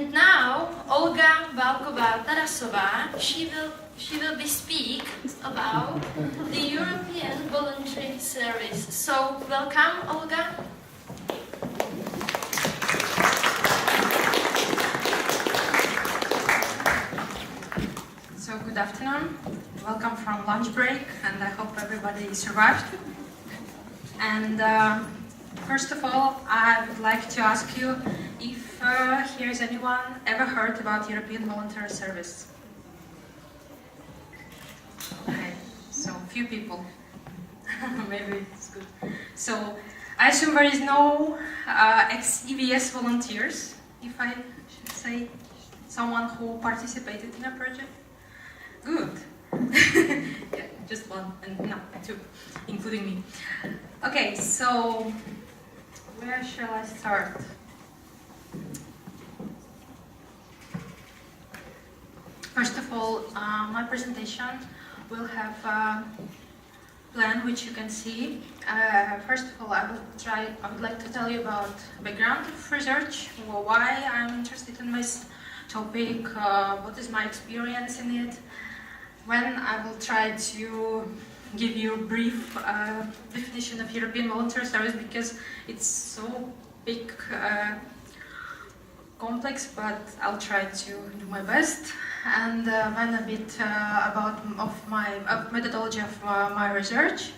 And now, Olga, Válková, Tarasova, she will be speak about the European Voluntary Service. So, welcome, Olga. So, good afternoon. Welcome from lunch break, and I hope everybody survived. And first of all, I would like to ask you if here's anyone ever heard about European Voluntary Service? Okay, so few people. Maybe it's good. So I assume there is no ex-EVS volunteers, if I should say, someone who participated in a project? Good. Yeah, just one, and no, two, including me. Okay, so where shall I start? First of all, my presentation will have a plan which you can see. First of all, I would like to tell you about background of research, why I'm interested in this topic, what is my experience in it. When I will try to give you a brief definition of European Voluntary Service, because it's so big, complex, but I'll try to do my best. And then a bit about my methodology of my research,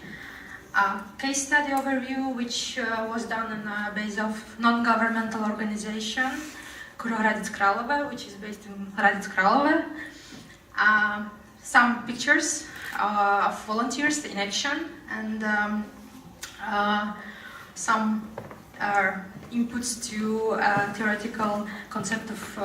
a case study overview, which was done on the base of non-governmental organization Hradec Králové, which is based in Hradec Králové. Some pictures of volunteers in action, and some inputs to a theoretical concept of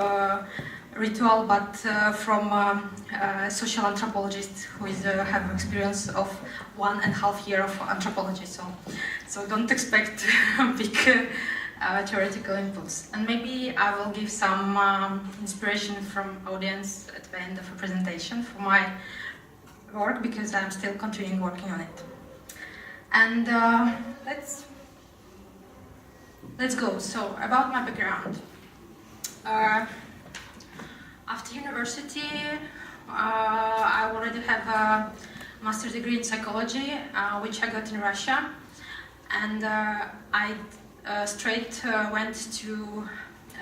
ritual, but from a social anthropologist who have experience of 1.5 years of anthropology. So don't expect big theoretical inputs. And maybe I will give some inspiration from audience at the end of a presentation for my work, because I'm still continuing working on it. And let's go. So about my background. After university, I already have a master's degree in psychology, which I got in Russia, and I straight went to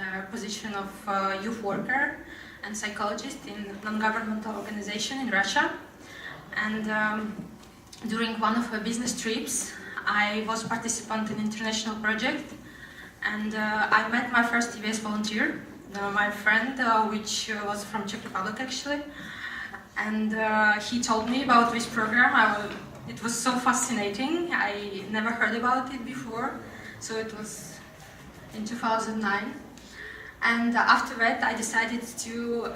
a position of youth worker and psychologist in non-governmental organization in Russia. And during one of my business trips, I was participant in international project, and I met my first EVS volunteer, my friend, which was from Czech Republic actually, and he told me about this program. It was so fascinating. I never heard about it before, so it was in 2009. And after that, I decided to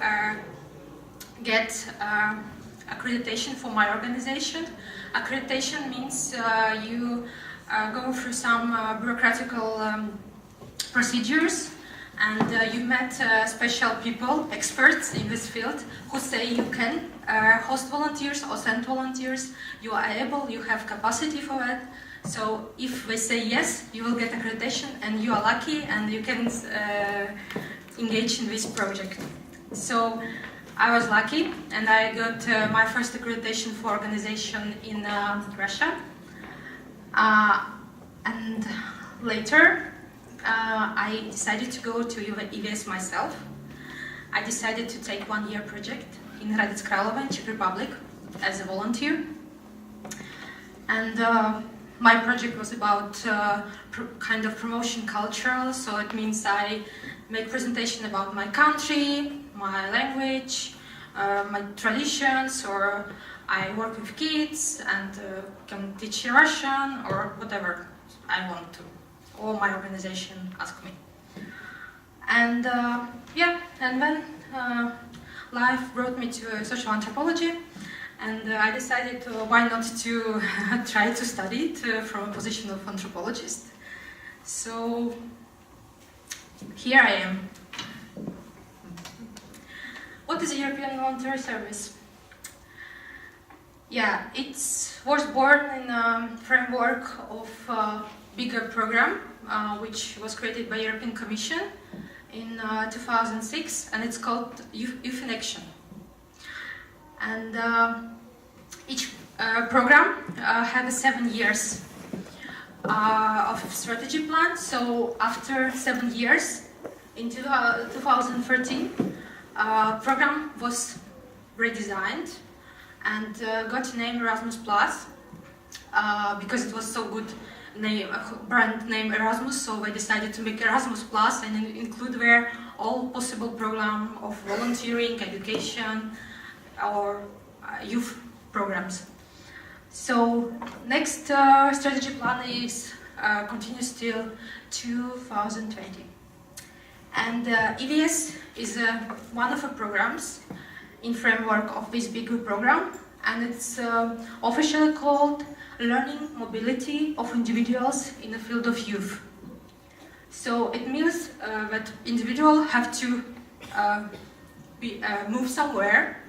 get accreditation for my organization. Accreditation means you go through some bureaucratical procedures, and you met special people, experts in this field, who say you can host volunteers or send volunteers, you are able, you have capacity for that. So if they say yes, you will get accreditation, and you are lucky, and you can engage in this project. So I was lucky, and I got my first accreditation for organization in Russia. And later, I decided to go to EVS myself. I decided to take 1-year project in Hradec Králové in Czech Republic as a volunteer. And my project was about kind of promotion culture, so it means I make presentation about my country, my language, my traditions, or I work with kids and can teach Russian or whatever I want to, or my organization ask me. And and then life brought me to social anthropology, and I decided why not to try to study it from a position of anthropologist. So here I am. What is European Voluntary Service? Yeah, it was born in a framework of a bigger program which was created by European Commission in 2006, and it's called Youth in Action. And each program had 7 years of strategy plan. So after 7 years, in 2013, program was redesigned and got name Erasmus Plus because it was so good name, brand name Erasmus. So we decided to make Erasmus Plus and include there all possible program of volunteering, education, or youth programs. So next strategy plan is continues till 2020. And EVS is one of the programs in framework of this big program, and it's officially called Learning Mobility of Individuals in the Field of Youth. So it means that individuals have to move somewhere,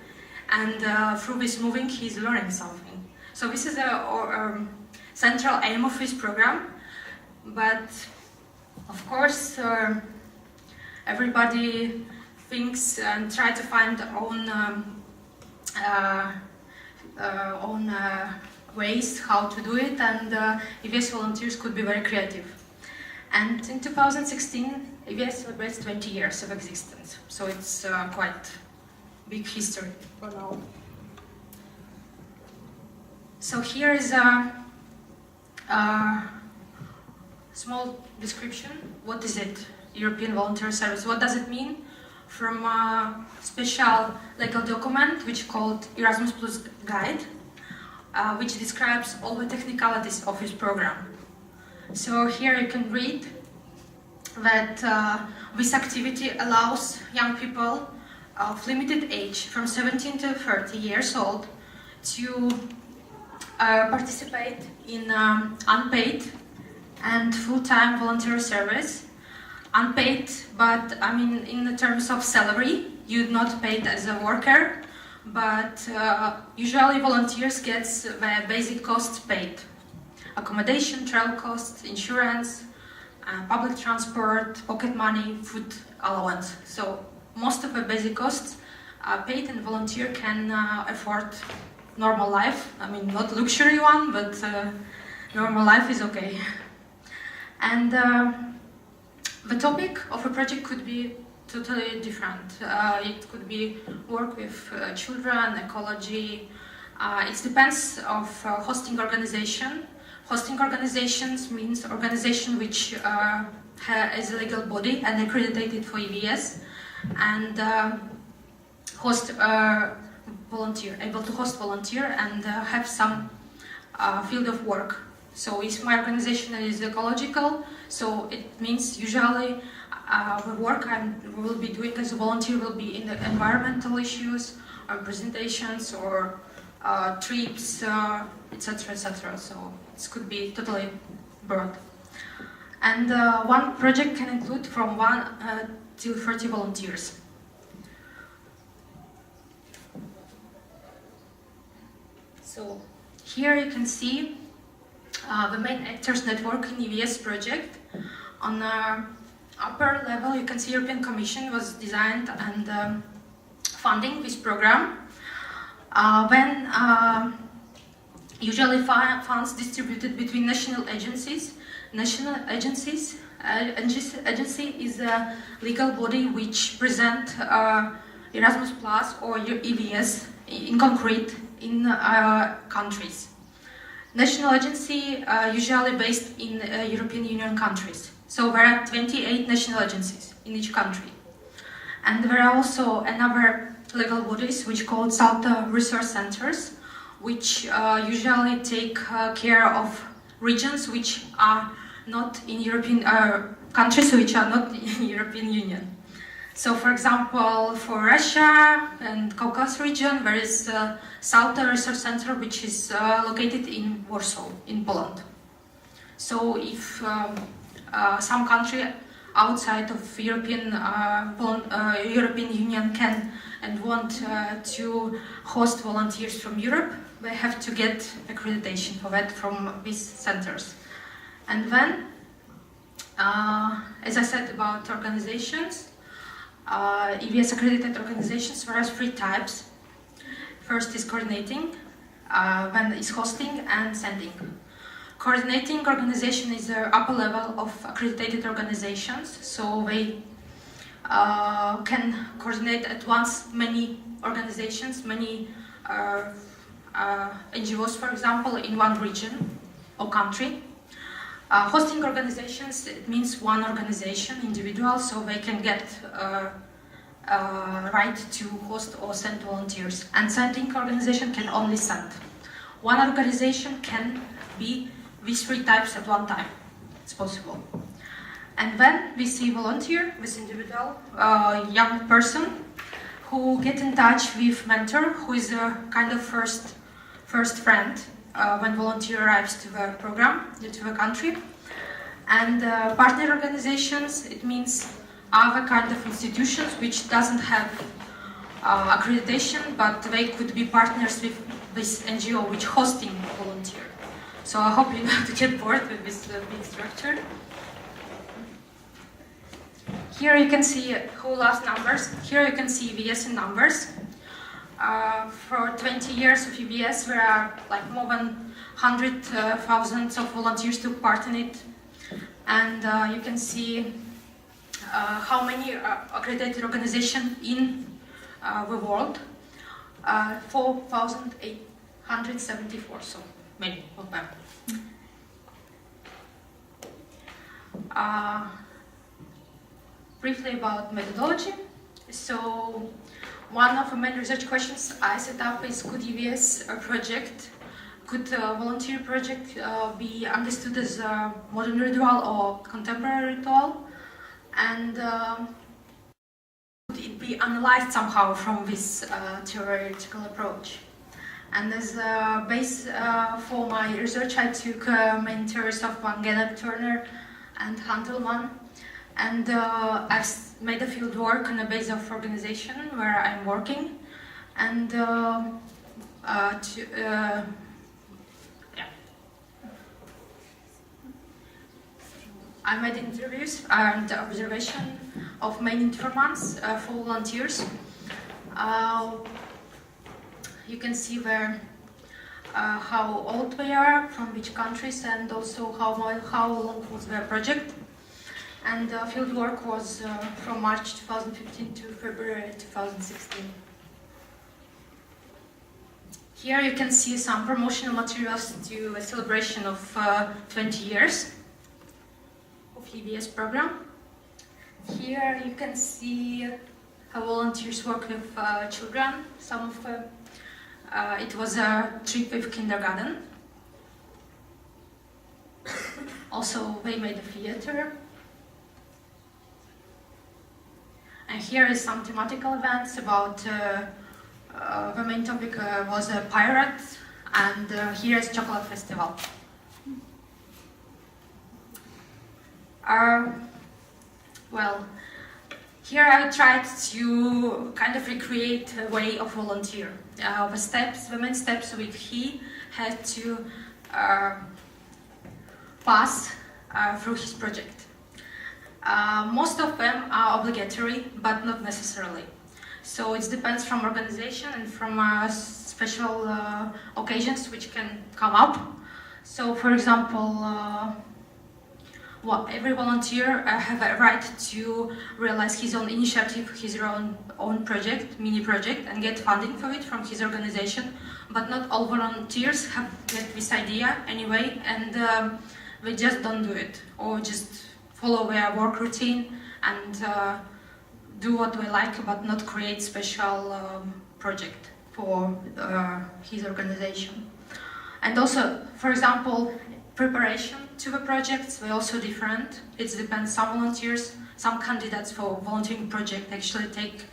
and through this moving he's learning something. So this is a central aim of this program, but of course everybody thinks and try to find their own ways how to do it, and EVS volunteers could be very creative. And in 2016, EVS celebrates 20 years of existence, so it's quite big history for now. So here is a small description. What is it? European Voluntary Service. What does it mean? From a special legal document which called Erasmus Plus Guide, which describes all the technicalities of this program. So here you can read that this activity allows young people of limited age, from 17 to 30 years old, to participate in unpaid and full-time voluntary service. Unpaid, but I mean in the terms of salary, you're not paid as a worker, but usually volunteers get the basic costs paid. Accommodation, travel costs, insurance, public transport, pocket money, food allowance. So most of the basic costs are paid, and volunteer can afford normal life. I mean, not luxury one, but normal life is okay. And the topic of a project could be totally different. It could be work with children, ecology. It depends of hosting organization. Hosting organizations means organization which is a legal body and accredited for EVS, and host volunteer, able to host volunteer and have some field of work. So if my organization is ecological, so it means usually the work I will be doing as a volunteer will be in the environmental issues, or presentations, or trips, etc., etc. So it could be totally broad. And one project can include from 1 to 30 volunteers. So here you can see the main actors network in EVS project. On the upper level you can see European Commission was designed and funding this program. When usually funds distributed between national agencies. National agencies, agency is a legal body which present Erasmus Plus or EVS in concrete in countries. National agency usually based in European Union countries. So there are 28 national agencies in each country. And there are also another legal bodies which called Salta resource centers, which usually take care of regions which are not in European countries which are not in European Union. So, for example, for Russia and Caucasus region, there is Salta Research Center, which is located in Warsaw, in Poland. So, if some country outside of European Union can and want to host volunteers from Europe, they have to get accreditation for that from these centers. And then, as I said about organizations, EVS accredited organizations, there are three types. First is coordinating, then is hosting and sending. Coordinating organization is the upper level of accredited organizations, so they can coordinate at once many organizations, many NGOs, for example, in one region or country. Hosting organizations, it means one organization, individual, so they can get right to host or send volunteers. And sending organization can only send. One organization can be these three types at one time. It's possible. And then we see volunteer, this individual young person who get in touch with mentor, who is a kind of first friend when volunteer arrives to the program, to the country. And partner organizations, it means other kind of institutions which doesn't have accreditation, but they could be partners with this NGO which hosting volunteer. So I hope you not get bored with this big structure. Here you can see who loves numbers. Here you can see EVS in numbers. For 20 years of EVS, there are like more than 100,000 of volunteers took part in it. And you can see how many accredited organizations in the world. 4,874, so many of them. Briefly about methodology. So one of the main research questions I set up is, could EVS project, could volunteer project be understood as a modern ritual or contemporary ritual? And could it be analyzed somehow from this theoretical approach? And as a base for my research, I took main theories of Van Gennep, Turner, and Handelman. And I've made a field work on a base of organization where I'm working. And I made interviews and observation of main informants for volunteers. You can see there how old they are, from which countries, and also how long was their project. And field work was from March 2015 to February 2016. Here you can see some promotional materials to a celebration of 20 years of EVS program. Here you can see how volunteers work with children. Some of it was a trip with kindergarten. Also, they made a theater. And here is some thematical events about the main topic was a pirate, and here is chocolate festival. Well, here I tried to kind of recreate a way of volunteer. The main steps which he had to pass through his project. Most of them are obligatory, but not necessarily. So it depends from organization and from special occasions which can come up. So, for example, every volunteer have a right to realize his own initiative, his own project, mini project, and get funding for it from his organization. But not all volunteers have get this idea anyway, and they just don't do it, or just follow their work routine and do what they like, but not create special project for his organization. And also, for example, preparation to the projects, they're also different. It depends. Some volunteers, some candidates for volunteering project actually take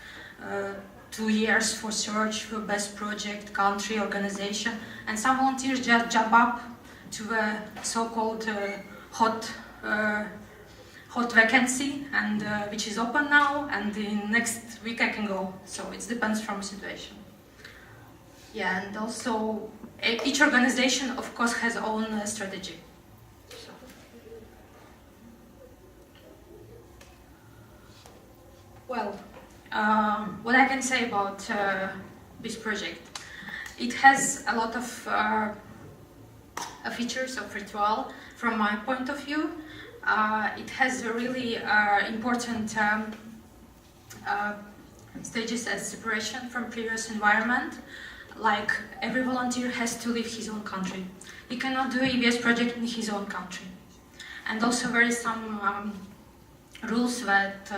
2 years for search for best project, country, organization, and some volunteers just jump up to the so-called hot vacancy, and which is open now, and in next week I can go. So it depends from the situation. Yeah, and also each organization, of course, has own strategy. So. Well, what I can say about this project, it has a lot of features of ritual from my point of view. It has a really important stages as separation from previous environment. Like every volunteer has to leave his own country. He cannot do EVS project in his own country. And also there is some rules that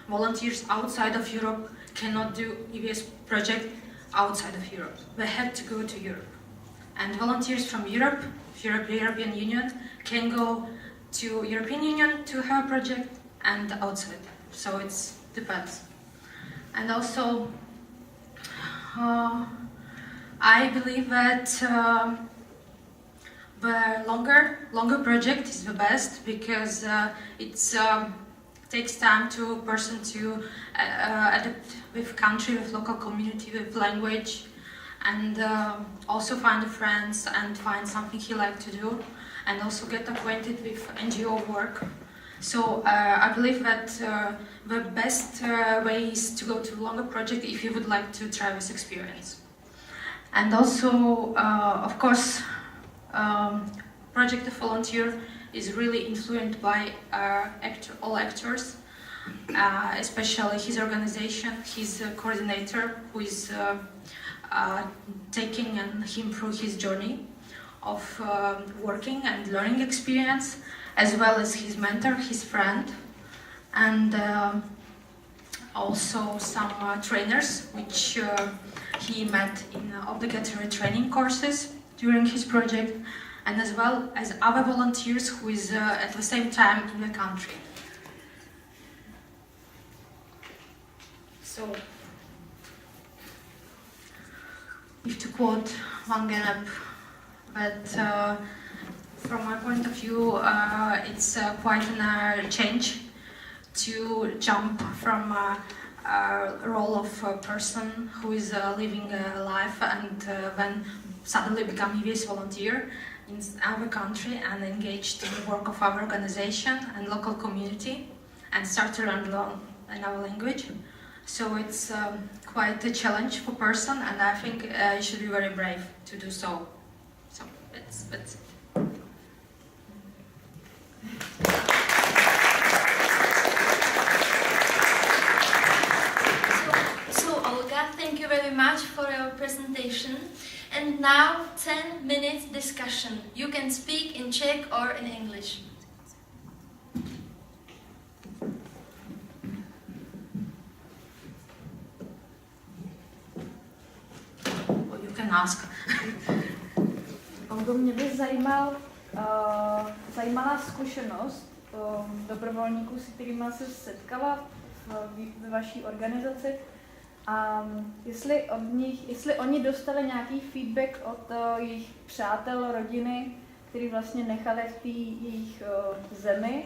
volunteers outside of Europe cannot do EVS project outside of Europe. They have to go to Europe. And volunteers from Europe, European Union, can go to European Union to have a project and outside. So it depends. And also, I believe that the longer project is the best because it takes time to person to adapt with country, with local community, with language, and also find friends and find something he likes to do, and also get acquainted with NGO work. So I believe that the best way is to go to a longer project if you would like to try this experience. And also, of course, Project of Volunteer is really influenced by all actors, especially his organization, his coordinator, who is taking him through his journey of working and learning experience, as well as his mentor, his friend, and also some trainers, which he met in obligatory training courses during his project, and as well as other volunteers who is at the same time in the country. So, if to quote Van Gennep, that from my point of view, it's quite a change to jump from a role of a person who is living a life and then suddenly become EVS volunteer in our country and engaged in the work of our organization and local community and start to learn in our language. So it's quite a challenge for person, and I think you should be very brave to do so. So that's it. So Olga, thank you very much for your presentation. And now 10-minute discussion. You can speak in Czech or in English. Or you can ask. Olgo, mě by zajímala zkušenost dobrovolníků, s kterými se setkala ve vaší organizaci. A jestli oni dostali nějaký feedback od jejich přátel, rodiny, který vlastně nechali v té jejich zemi,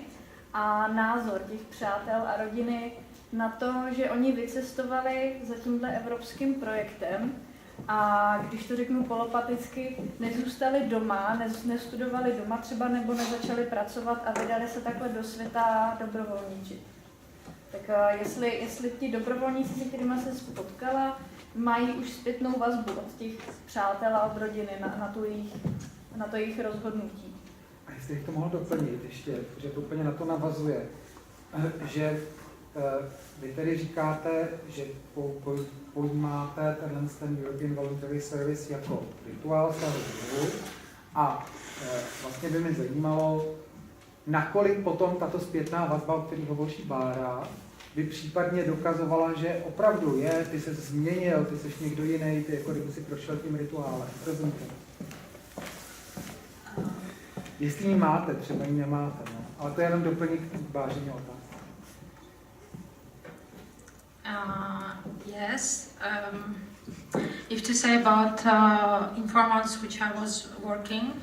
a názor těch přátel a rodiny na to, že oni vycestovali za tímhle evropským projektem a když to řeknu polopaticky, nezůstali doma, nestudovali doma třeba nebo nezačali pracovat a vydali se takhle do světa dobrovolníčit. Tak jestli ti dobrovolníci, se kterými se spotkala, mají už zpětnou vazbu od těch přátel a od rodiny na to jejich rozhodnutí. A jestli bych to mohl doplnit ještě, že to úplně na to navazuje, že vy tedy říkáte, že pojímáte ten European Voluntary Service jako rituál slavy a vlastně by mě zajímalo, nakolik potom tato zpětná vazba, o který hovoří Bára, by případně dokazovala, že opravdu je, ty se změnil, ty jsi někdo jiný, ty jako kdyby si prošel tím rituálem. Rozumíte? Jestli ji máte, třeba ji nemáte, no. Ale to je jenom doplněk k Bářině otázky. Yes. If to say about informants which I was working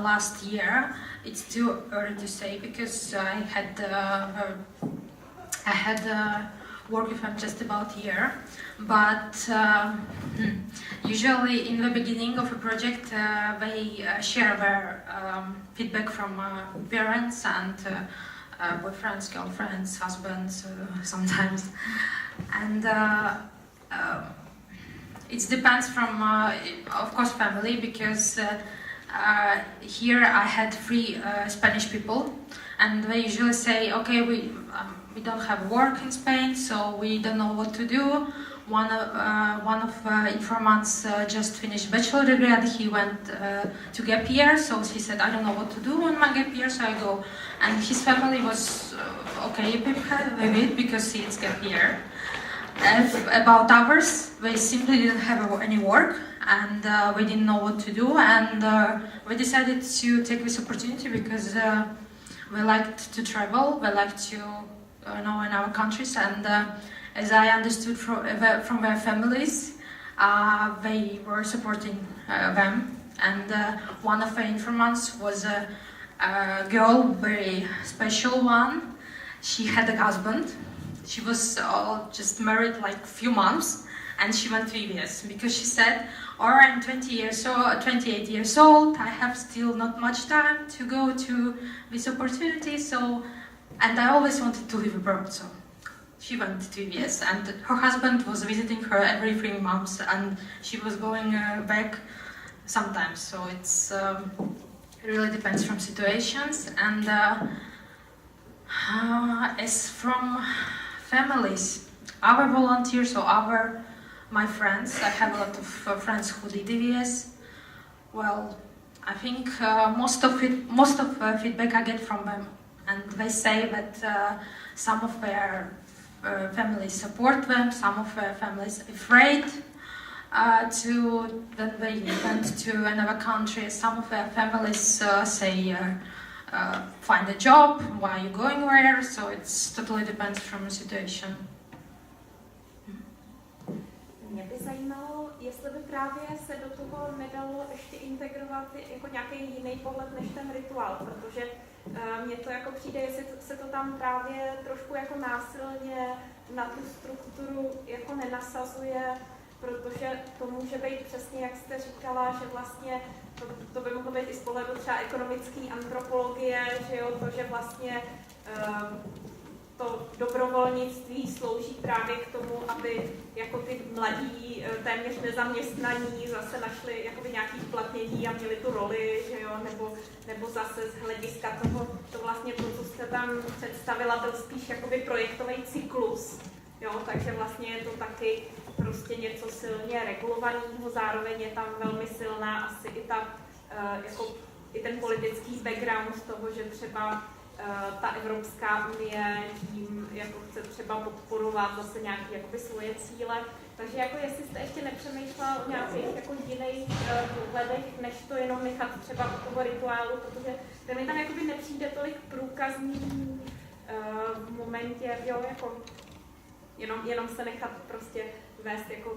last year, it's too early to say because I had worked with them just about a year. But usually in the beginning of a project, they share their feedback from parents and boyfriends, girlfriends, husbands sometimes. and it depends from, of course, family, because here I had 3 Spanish people, and they usually say, okay, we don't have work in Spain, so we don't know what to do. One of informants just finished bachelor degree, and he went to gap year, so he said, I don't know what to do in my gap year, so I go. And his family was okay with it because it's gap year. About others, they simply didn't have any work, and we didn't know what to do, and we decided to take this opportunity because we liked to travel, we liked to know in our countries, and as I understood from their families, they were supporting them, and one of the informants was a girl, very special one. She had a husband. She was just married like a few months, and she went to EVS because she said, "Oh, I'm 28 years old. I have still not much time to go to this opportunity. So, and I always wanted to live abroad." So she went to EVS, and her husband was visiting her every 3 months, and she was going back sometimes. So it's it really depends from situations, and as from families, our volunteers or my friends, I have a lot of friends who did EVS. Well, I think most of feedback I get from them, and they say that some of their families support them, some of their families afraid that they went to another country. Some of their families say, find a job, why are you going there? So it's totally depends from the situation. Mě by zajímalo, jestli by právě se do toho nedalo ještě integrovat jako nějaký jiný pohled než ten rituál, protože mně to jako přijde, jestli se to tam právě trošku jako násilně na tu strukturu jako nenasazuje, protože to může být přesně, jak jste říkala, že vlastně to by mohlo být i z pohledu třeba ekonomické antropologie, že jo, to, že vlastně to dobrovolnictví slouží právě k tomu, aby jako ty mladí, téměř nezaměstnaní zase našli jakoby nějaký uplatnění a měli tu roli, že jo, nebo zase z hlediska toho, to vlastně to, co jste tam představila, byl spíš jakoby projektový cyklus, jo, takže vlastně je to taky prostě něco silně regulovaného, zároveň je tam velmi silná asi i ta, jako i ten politický background z toho, že třeba ta Evropská unie tím jako chce třeba podporovat zase nějaké jakoby svoje cíle. Takže jako jestli jste ještě nepřemýšlela o nějakých jako jiných pohledech, než to jenom nechat třeba u toho rituálu, protože ten mi tam jakoby nepřijde tolik průkazný v momentě, jo, jako jenom se nechat prostě vést jako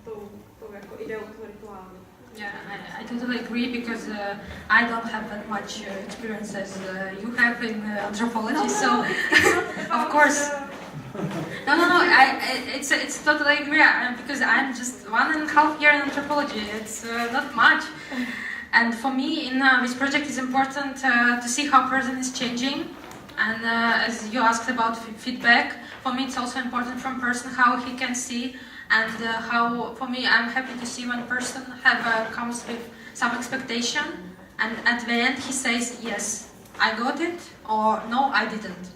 tou jako ideou toho rituálu. Yeah, I totally agree because I don't have that much experience as you have in anthropology. So, of course, no. It's totally agree because I'm just 1.5 year in anthropology. It's not much, and for me, in this project, it's important to see how person is changing. And as you asked about feedback, for me, it's also important from person how he can see. And how, for me, I'm happy to see when person comes with some expectation, and at the end he says, yes, I got it, or no, I didn't.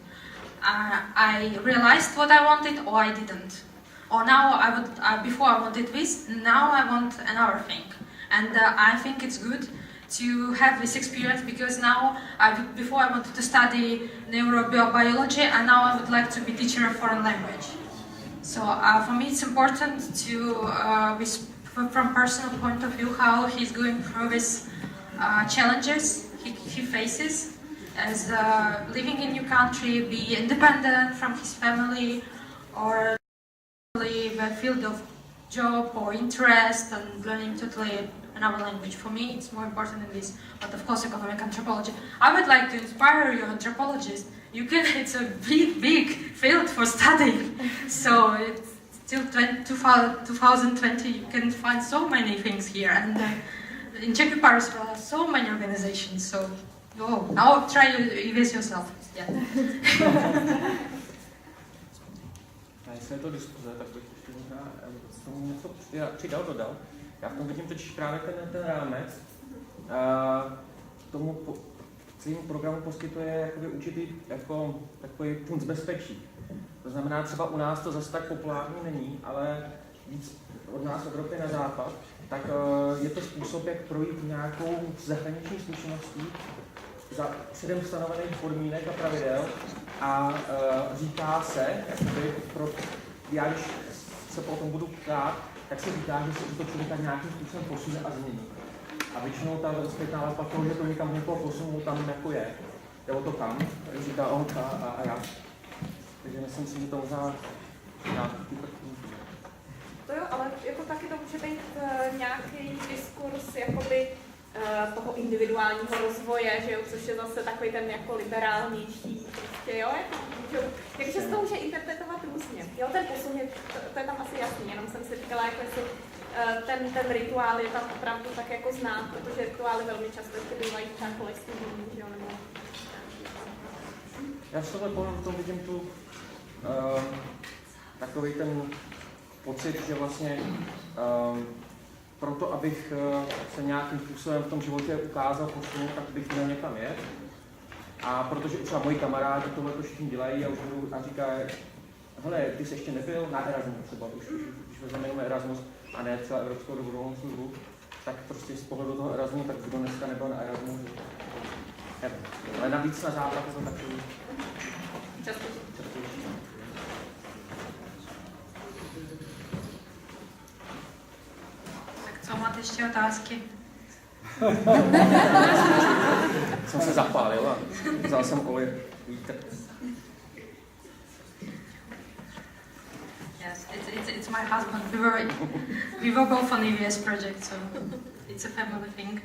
I realized what I wanted, or I didn't. Or now before I wanted this, now I want another thing. And I think it's good to have this experience because now, before I wanted to study neurobiology, and now I would like to be teacher of foreign language. So for me, it's important to, from personal point of view, how he's going through these challenges he faces as living in a new country, be independent from his family, or the field of job or interest and learning totally another language. For me, it's more important than this. But of course, economic anthropology. I would like to inspire you, anthropologists. It's a big field for studying. So it's till 2020, you can find so many things here. And in Czech Republic, there are so many organizations. So now try to invest yourself. Yeah. jestli je to diskuze, tak bych ještě možná k tomu něco přidal, dodal. Já v tom vidím totiž právě ten rámec. Tomu celému programu poskytuje jakoby určitý jako takový punc bezpečí. To znamená, třeba u nás to zase tak populární není, ale víc od nás v Evropě na západ, tak je to způsob, jak projít nějakou zahraniční zkušeností za předem stanovených podmínek a pravidel a říká se, jakoby, já když se potom budu ptát, tak se říká, že se to člověka nějakým způsobem posune a změní. A většinou ta zpětná vazba toho, že to někam někoho posunul, tam jako je. Jde o to kam, říká Olga a já. Takže myslím si, že to možná nějaký první. To jo, ale jako taky to může být nějaký diskurs jakoby toho individuálního rozvoje, že jo, což je zase takový ten jako liberálnější, prostě, jo, takže se to může interpretovat různě. Jo, ten posun je, to je tam asi jasný, jenom jsem si říkala, jako jestli ten rituál je tam opravdu tak jako znát, protože rituály velmi často ještě bývají třeba kolektivní, že jo, nebo... Já v tom vidím tu takový ten pocit, že vlastně proto, abych se nějakým způsobem v tom životě ukázal, posunul, tak bych měl někam jet. A protože třeba moji kamarádi tohle všichni dělají a už budou a říkají, hele, ty jsi ještě nebyl na Erasmus třeba, když vezmeme jenom Erasmus a ne třeba Evropskou dobrovolnou službu, tak prostě z pohledu toho Erasmu, tak kdo dneska nebyl na Erasmu. Ale navíc na západ to takový. Často. Co máte ještě otázky? Jsem se zapálil a vzal jsem olej vítr. Yes, it's my husband. We were both on EVS project, so it's a family thing.